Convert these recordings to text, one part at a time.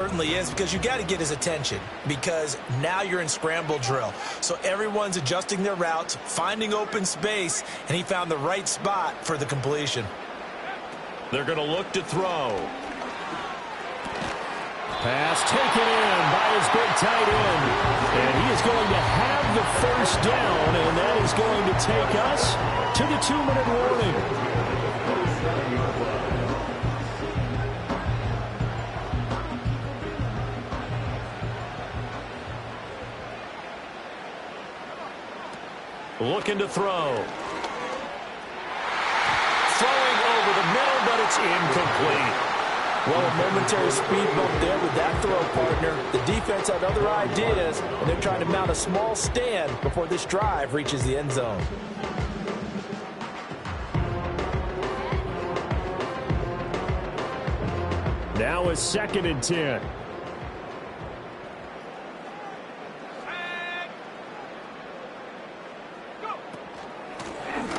Certainly is, because you got to get his attention, because now you're in scramble drill. So everyone's adjusting their routes, finding open space, and he found the right spot for the completion. They're going to look to throw. Pass taken in by his big tight end. And he is going to have the first down, and that is going to take us to the 2-minute warning. Looking to throw. Throwing over the middle, but it's incomplete. Well, a momentary speed bump there with that throw, partner. The defense had other ideas, and they're trying to mount a small stand before this drive reaches the end zone. Now a 2nd and 10.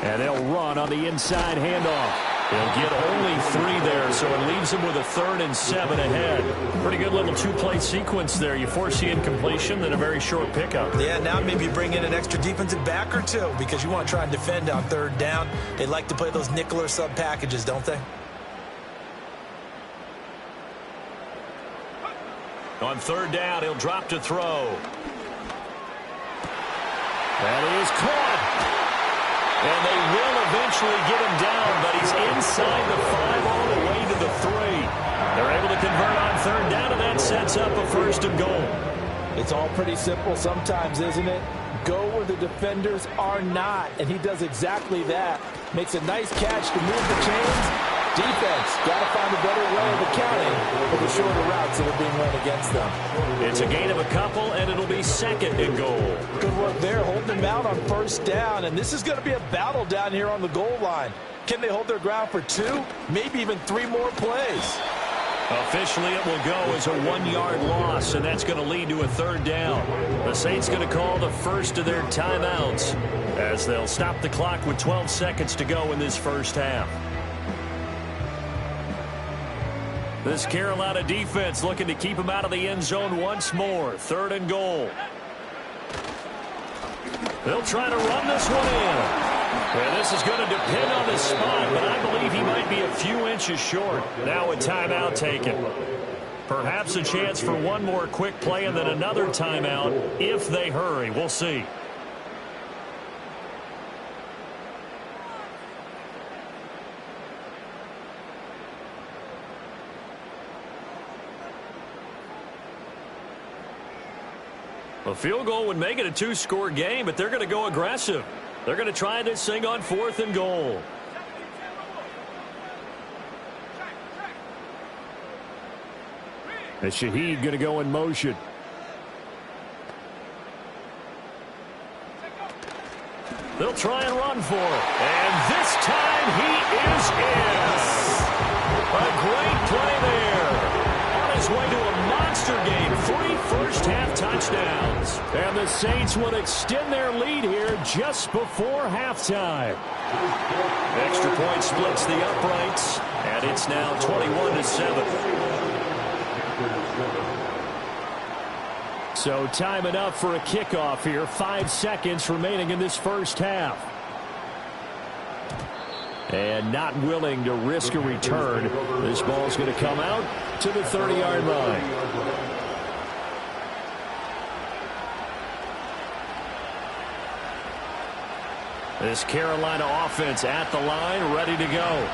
And they'll run on the inside handoff. They'll get only 3 there, so it leaves them with a 3rd and 7 ahead. Pretty good little 2-play sequence there. You force the incompletion, then a very short pickup. Yeah, now maybe bring in an extra defensive back or two, because you want to try and defend on 3rd down. They like to play those nickel or sub packages, don't they? On 3rd down, he'll drop to throw. That is caught. And they will eventually get him down, but he's inside the 5 all the way to the 3. They're able to convert on 3rd down, and that sets up a 1st and goal. It's all pretty simple sometimes, isn't it? Go where the defenders are not, and he does exactly that. Makes a nice catch to move the chains. Defense, got to find a better way of accounting for the shorter routes that are being run against them. It's a gain of a couple, and it'll be 2nd and goal. Good work there, holding them out on 1st down, and this is going to be a battle down here on the goal line. Can they hold their ground for 2, maybe even 3 more plays? Officially, it will go as a 1-yard loss, and that's going to lead to a 3rd down. The Saints going to call the first of their timeouts as they'll stop the clock with 12 seconds to go in this first half. This Carolina defense looking to keep him out of the end zone once more. 3rd and goal. They'll try to run this one in. And this is going to depend on the spot, but I believe he might be a few inches short. Now a timeout taken. Perhaps a chance for one more quick play and then another timeout if they hurry. We'll see. A field goal would make it a 2-score game, but they're going to go aggressive. They're going to try this thing on 4th and goal. And Shaheed going to go in motion. They'll try and run for it. And this time he is in. A great play there. On his way to a monster game. 3 first-half touchdowns. And the Saints will extend their lead here just before halftime. Extra point splits the uprights. And it's now 21-7. So time enough for a kickoff here. 5 seconds remaining in this first half. And not willing to risk a return. This ball's going to come out to the 30-yard line. This Carolina offense at the line, ready to go.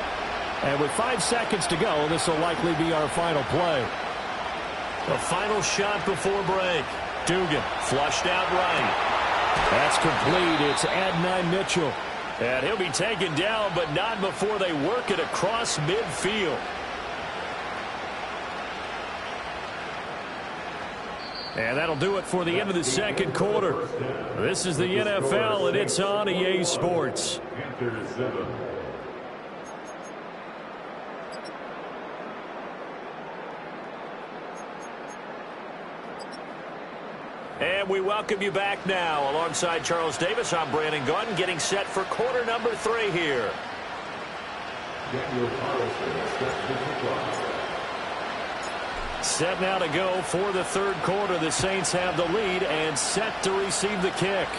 And with 5 seconds to go, this will likely be our final play. The final shot before break. Dugan flushed out right. That's complete. It's Adonai Mitchell. And he'll be taken down, but not before they work it across midfield. And that'll do it for the end of the second quarter. This is the NFL, and it's on EA Sports. And we welcome you back now. Alongside Charles Davis, I'm Brandon Gunn, getting set for quarter number 3 here. Set now to go for the third quarter. The Saints have the lead and set to receive the kick.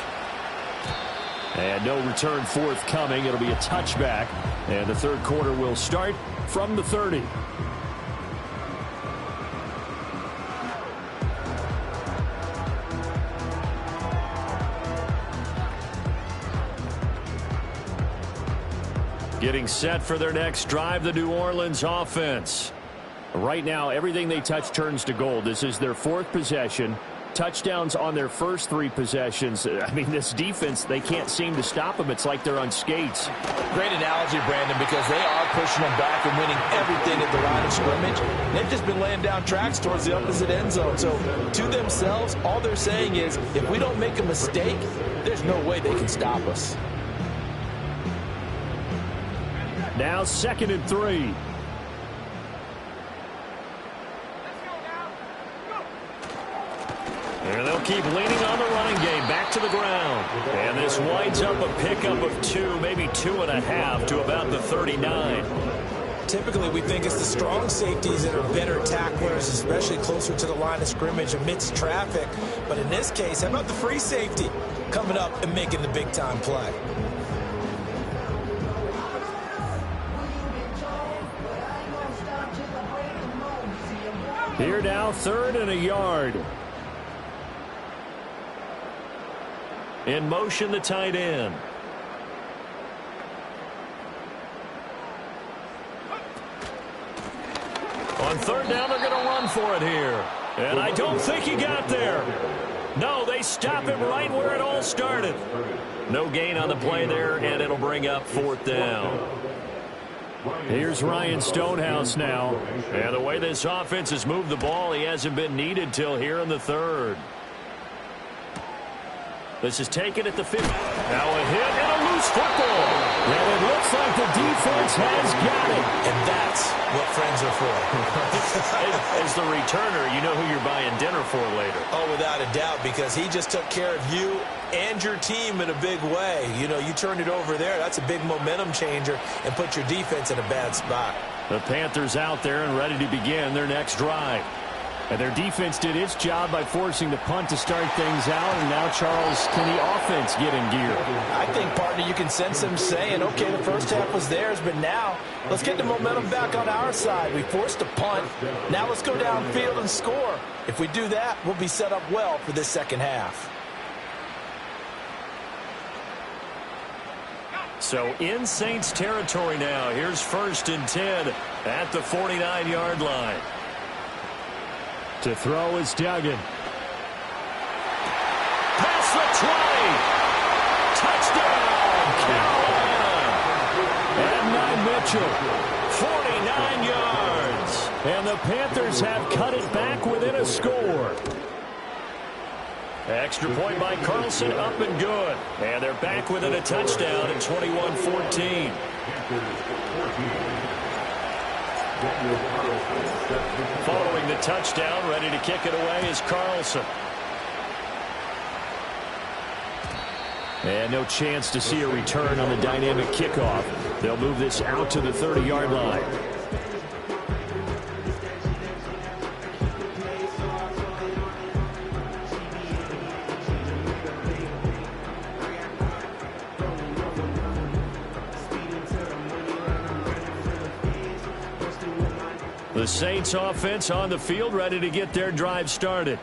And no return forthcoming. It'll be a touchback. And the third quarter will start from the 30. Getting set for their next drive, the New Orleans offense. Right now, everything they touch turns to gold. This is their fourth possession. Touchdowns on their first three possessions. I mean, this defense, they can't seem to stop them. It's like they're on skates. Great analogy, Brandon, because they are pushing them back and winning everything at the line of scrimmage. They've just been laying down tracks towards the opposite end zone. So, to themselves, all they're saying is, if we don't make a mistake, there's no way they can stop us. Now 2nd and 3. And they'll keep leaning on the running game back to the ground. And this winds up a pickup of 2, maybe 2.5 to about the 39. Typically, we think it's the strong safeties that are better tacklers, especially closer to the line of scrimmage amidst traffic. But in this case, how about the free safety coming up and making the big-time play? Here now, 3rd and a yard. In motion, the tight end. On 3rd down, they're going to run for it here. And I don't think he got there. No, they stop him right where it all started. No gain on the play there, and it'll bring up 4th down. Here's Ryan Stonehouse now. And the way this offense has moved the ball, he hasn't been needed till here in the 3rd. This is taken at the 50. Now a hit and a loose football. And it looks like the defense has got it. And that's what friends are for. As the returner, you know who you're buying dinner for later. Oh, without a doubt, because he just took care of you and your team in a big way. You know, you turned it over there. That's a big momentum changer and put your defense in a bad spot. The Panthers out there and ready to begin their next drive. And their defense did its job by forcing the punt to start things out. And now, Charles, can the offense get in gear? I think, partner, you can sense them saying, okay, the first half was theirs, but now let's get the momentum back on our side. We forced a punt. Now let's go downfield and score. If we do that, we'll be set up well for this second half. So in Saints territory now. Here's 1st and 10 at the 49-yard line. To throw is Duggan. Past the 20. Touchdown, Carolina. Adnan Mitchell, 49 yards. And the Panthers have cut it back within a score. Extra point by Carlson, up and good. And they're back within a touchdown at 21-14. Following the touchdown, ready to kick it away is Carlson. And no chance to see a return on the dynamic kickoff. They'll move this out to the 30-yard line. The Saints offense on the field, ready to get their drive started.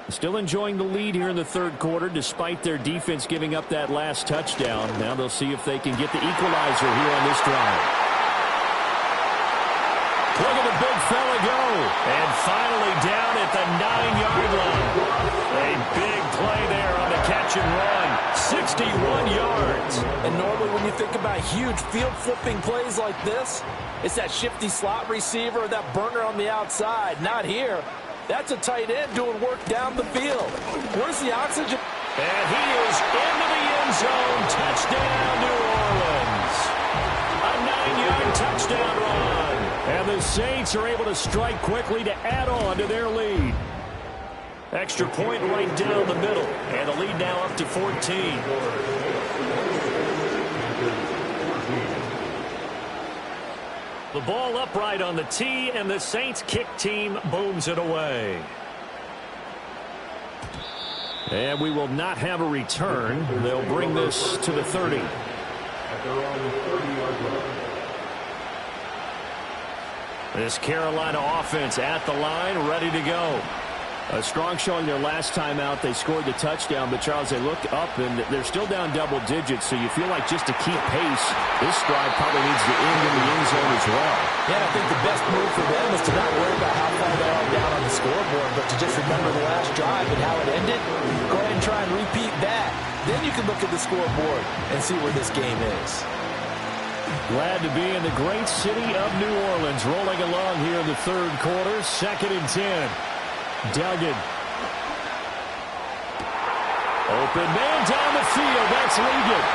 Still enjoying the lead here in the 3rd quarter, despite their defense giving up that last touchdown. Now they'll see if they can get the equalizer here on this drive. Look at the big fella go. And finally down at the 9-yard line. A big play there on the catch and run. 61 yards. And normally when you think about huge field-flipping plays like this, it's that shifty slot receiver, that burner on the outside. Not here. That's a tight end doing work down the field. Where's the oxygen? And he is into the end zone. Touchdown, New Orleans. A 9-yard touchdown run. And the Saints are able to strike quickly to add on to their lead. Extra point right down the middle. And the lead now up to 14. The ball upright on the tee, and the Saints kick team booms it away. And we will not have a return. They'll bring this to the 30. This Carolina offense at the line, ready to go. A strong showing their last time out. They scored the touchdown, but, Charles, they look up, and they're still down double digits, so you feel like just to keep pace, this drive probably needs to end in the end zone as well. Yeah, I think the best move for them is to not worry about how far they are down on the scoreboard, but to just remember the last drive and how it ended. Go ahead and try and repeat that. Then you can look at the scoreboard and see where this game is. Glad to be in the great city of New Orleans, rolling along here in the third quarter, 2nd and 10. Duggan. Open man down the field. That's Ligon.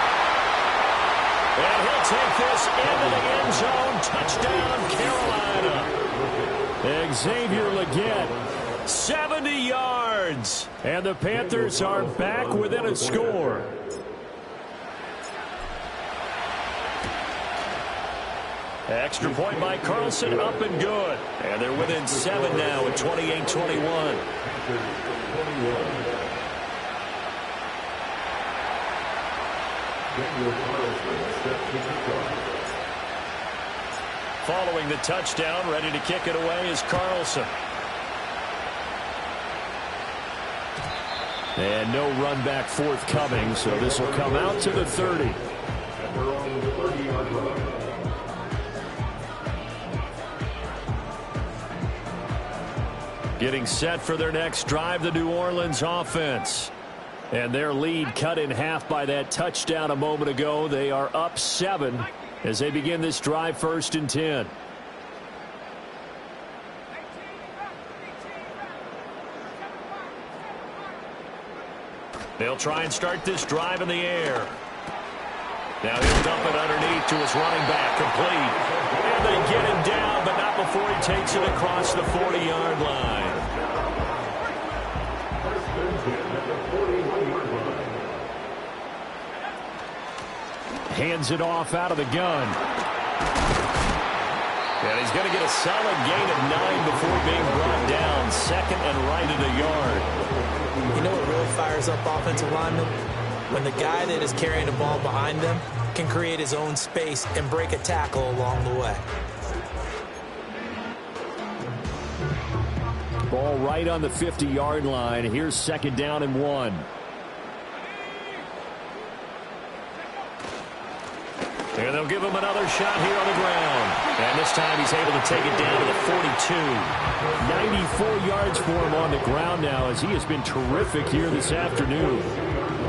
And he'll take this into the end zone. Touchdown, Carolina. Xavier Legette, 70 yards. And the Panthers are back within a score. Extra point by Carlson, up and good. And they're within 7 now at 28-21. Following the touchdown, ready to kick it away is Carlson. And no run back forthcoming, so this will come out to the 30. Getting set for their next drive, the New Orleans offense. And their lead cut in half by that touchdown a moment ago. They are up 7 as they begin this drive, 1st and 10. They'll try and start this drive in the air. Now he'll dump it underneath to his running back, complete. And they get him down, but not before he takes it across the 40-yard line. Hands it off out of the gun. And he's going to get a solid gain of 9 before being brought down. 2nd and right at a yard. You know what really fires up offensive linemen? When the guy that is carrying the ball behind them can create his own space and break a tackle along the way. Ball right on the 50-yard line. Here's 2nd down and 1. And they'll give him another shot here on the ground. And this time he's able to take it down to the 42. 94 yards for him on the ground now, as he has been terrific here this afternoon.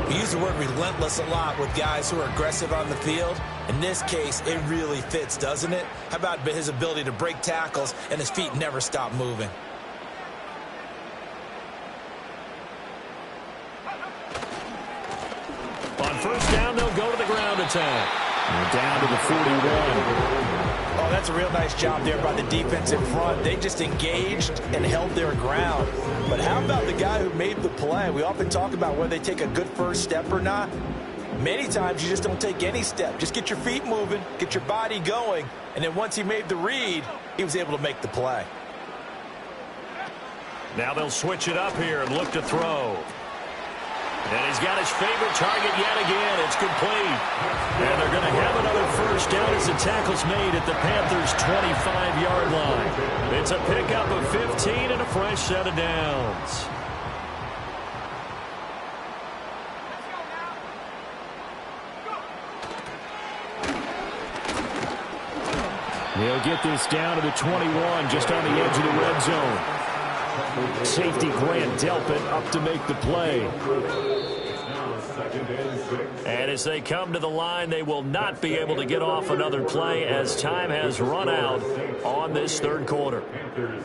We use the word relentless a lot with guys who are aggressive on the field. In this case, it really fits, doesn't it? How about his ability to break tackles and his feet never stop moving? On 1st down, they'll go to the ground attack. And down to the 41. Oh, that's a real nice job there by the defense in front. They just engaged and held their ground. But how about the guy who made the play? We often talk about whether they take a good first step or not. Many times you just don't take any step. Just get your feet moving, get your body going, and then once he made the read, he was able to make the play. Now they'll switch it up here and look to throw. And he's got his favorite target yet again. It's complete. And they're going to have another 1st down as the tackle's made at the Panthers' 25-yard line. It's a pickup of 15 and a fresh set of downs. He'll get this down to the 21, just on the edge of the red zone. Safety Grant Delpit up to make the play. And as they come to the line, they will not be able to get off another play as time has run out on this 3rd quarter.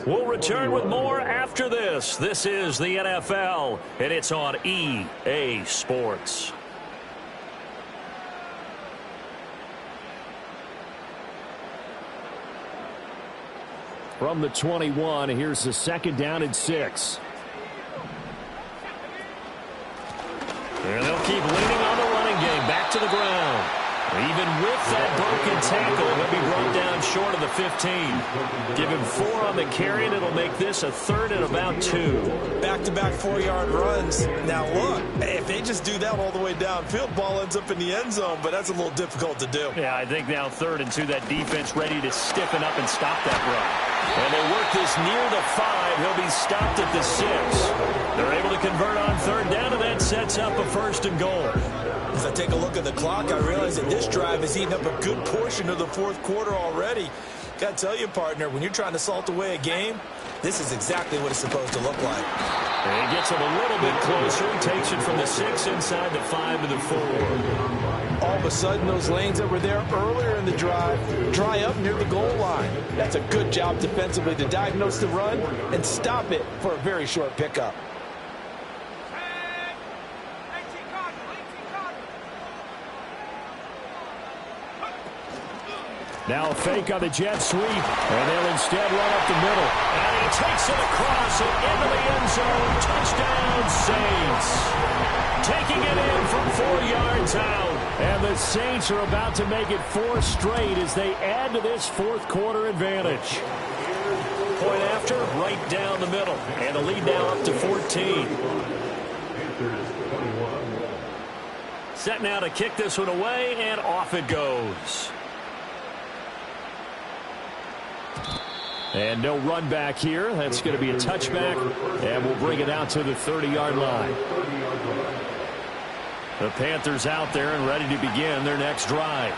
We'll return with more after this. This is the NFL, and it's on EA Sports. From the 21, here's the 2nd down and 6. And they'll keep leaning on the running game. Back to the ground. Even with that broken tackle, he'll be brought down short of the 15. Give him 4 on the carry, and it'll make this a 3rd and about 2. Back-to-back 4-yard runs. Now, look, if they just do that all the way downfield, ball ends up in the end zone, but that's a little difficult to do. Yeah, I think now 3rd and 2, that defense ready to stiffen up and stop that run. And they work this near the 5. He'll be stopped at the 6. They're able to convert on 3rd down, and that sets up a 1st and goal. As I take a look at the clock, I realize that this drive has eaten up a good portion of the 4th quarter already. Got to tell you, partner, when you're trying to salt away a game, this is exactly what it's supposed to look like. And he gets him a little bit closer. He takes it from the 6 inside the 5 to the 4. All of a sudden, those lanes that were there earlier in the drive dry up near the goal line. That's a good job defensively to diagnose the run and stop it for a very short pickup. Now a fake on the jet sweep, and they'll instead run up the middle. And he takes it across and into the end zone. Touchdown, Saints. Taking it in from 4 yards out. And the Saints are about to make it 4 straight as they add to this 4th quarter advantage. Point after, right down the middle. And the lead now up to 14. Set now to kick this one away, and off it goes. And no run back here. That's going to be a touchback, and we'll bring it out to the 30-yard line. The Panthers out there and ready to begin their next drive.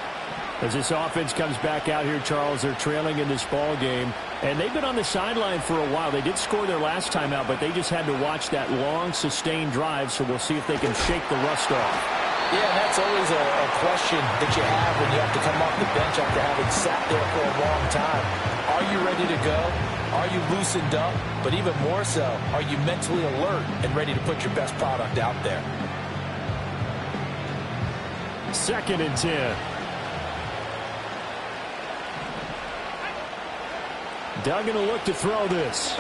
As this offense comes back out here, Charles, they're trailing in this ball game, and they've been on the sideline for a while. They did score their last time out, but they just had to watch that long, sustained drive, so we'll see if they can shake the rust off. Yeah, that's always a question that you have when you have to come off the bench after having sat there for a long time. Are you ready to go? Are you loosened up? But even more so, are you mentally alert and ready to put your best product out there? 2nd and 10. Duggan will look to throw this.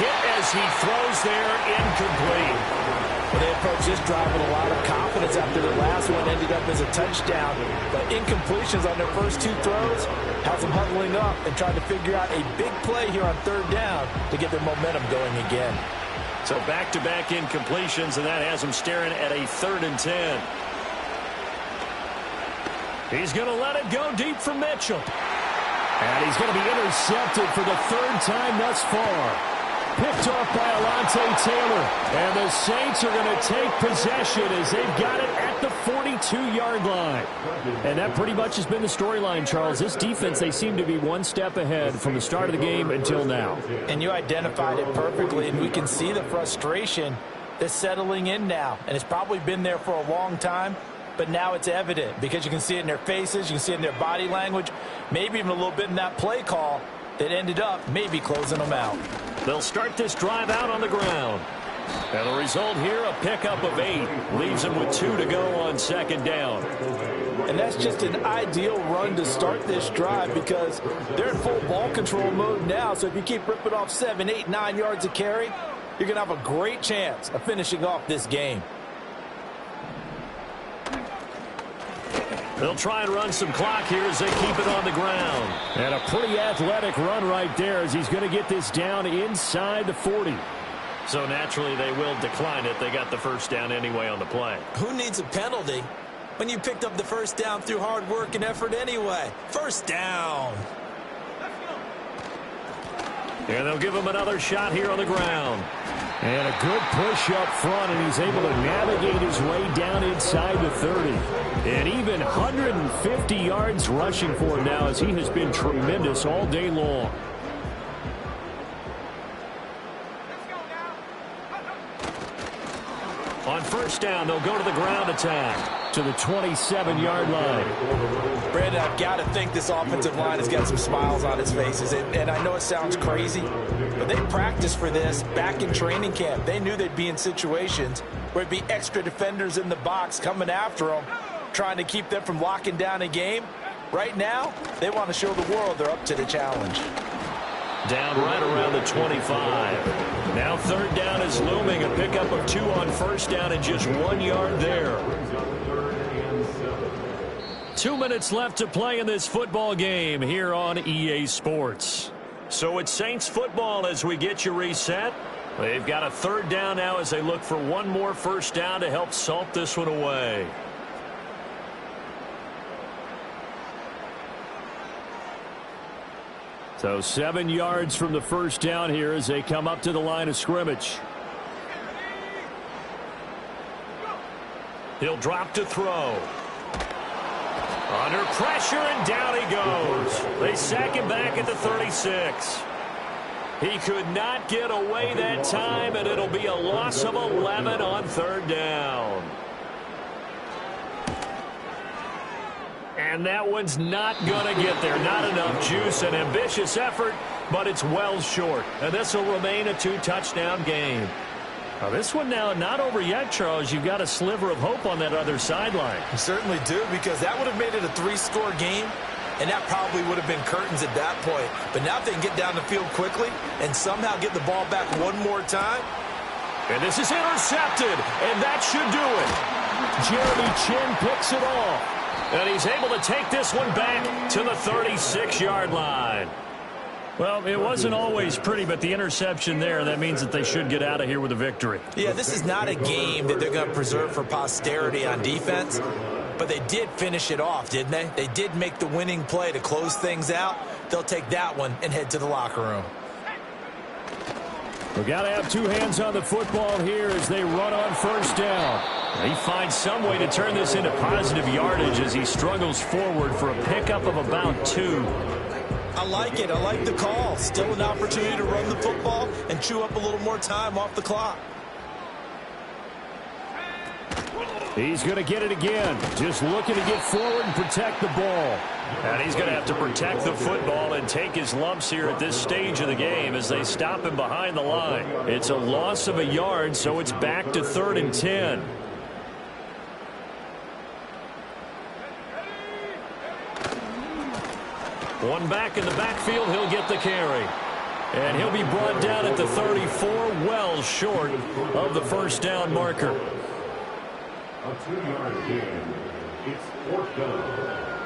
Hit as he throws there, incomplete. Well, they approach this drive with a lot of confidence after the last one ended up as a touchdown. But incompletions on their first 2 throws has them huddling up and trying to figure out a big play here on 3rd down to get their momentum going again. So back-to-back incompletions, and that has them staring at a 3rd and 10. He's going to let it go deep for Mitchell. And he's going to be intercepted for the 3rd time thus far. Picked off by Alontae Taylor. And the Saints are going to take possession as they've got it at the 42-yard line. And that pretty much has been the storyline, Charles. This defense, they seem to be one step ahead from the start of the game until now. And you identified it perfectly, and we can see the frustration that's settling in now. And it's probably been there for a long time, but now it's evident because you can see it in their faces, you can see it in their body language, maybe even a little bit in that play call that ended up maybe closing them out. They'll start this drive out on the ground. And the result here, a pickup of 8. Leaves them with 2 to go on 2nd down. And that's just an ideal run to start this drive because they're in full ball control mode now. So if you keep ripping off 7, 8, 9 yards of carry, you're going to have a great chance of finishing off this game. They'll try and run some clock here as they keep it on the ground. And a pretty athletic run right there as he's going to get this down inside the 40. So naturally they will decline it. They got the 1st down anyway on the play. Who needs a penalty when you picked up the 1st down through hard work and effort anyway? 1st down. And they'll give him another shot here on the ground. And a good push up front, and he's able to navigate his way down inside the 30. And even 150 yards rushing for him now as he has been tremendous all day long. On 1st down, they'll go to the ground attack to the 27-yard line. Brandon, I've got to think this offensive line has got some smiles on its faces. And I know it sounds crazy, but they practiced for this back in training camp. They knew they'd be in situations where it'd be extra defenders in the box coming after them, trying to keep them from locking down a game. Right now, they want to show the world they're up to the challenge. Down right around the 25. Now 3rd down is looming. A pickup of 2 on 1st down and just 1 yard there. 2 minutes left to play in this football game here on EA Sports. So it's Saints football as we get you reset. They've got a third down now as they look for one more first down to help salt this one away. So 7 yards from the first down here as they come up to the line of scrimmage. He'll drop to throw. Under pressure, and down he goes. They sack him back at the 36. He could not get away that time, and it'll be a loss of 11 on third down. And that one's not going to get there. Not enough juice. An ambitious effort, but it's well short. And this will remain a 2-touchdown game. Now this one now not over yet, Charles. You've got a sliver of hope on that other sideline. You certainly do, because that would have made it a 3-score game, and that probably would have been curtains at that point. But now if they can get down the field quickly and somehow get the ball back one more time. And this is intercepted, and that should do it. Jeremy Chin picks it off, and he's able to take this one back to the 36-yard line. Well, it wasn't always pretty, but the interception there, that means that they should get out of here with a victory. Yeah, this is not a game that they're going to preserve for posterity on defense, but they did finish it off, didn't they? They did make the winning play to close things out. They'll take that one and head to the locker room. We've got to have two hands on the football here as they run on first down. He finds some way to turn this into positive yardage as he struggles forward for a pickup of about 2. I like it. I like the call. Still an opportunity to run the football and chew up a little more time off the clock. He's going to get it again. Just looking to get forward and protect the ball. And he's going to have to protect the football and take his lumps here at this stage of the game as they stop him behind the line. It's a loss of a yard, so it's back to 3rd and 10. One back in the backfield, he'll get the carry. And he'll be brought down at the 34, well short of the first down marker. A 2-yard gain. It's 4th down.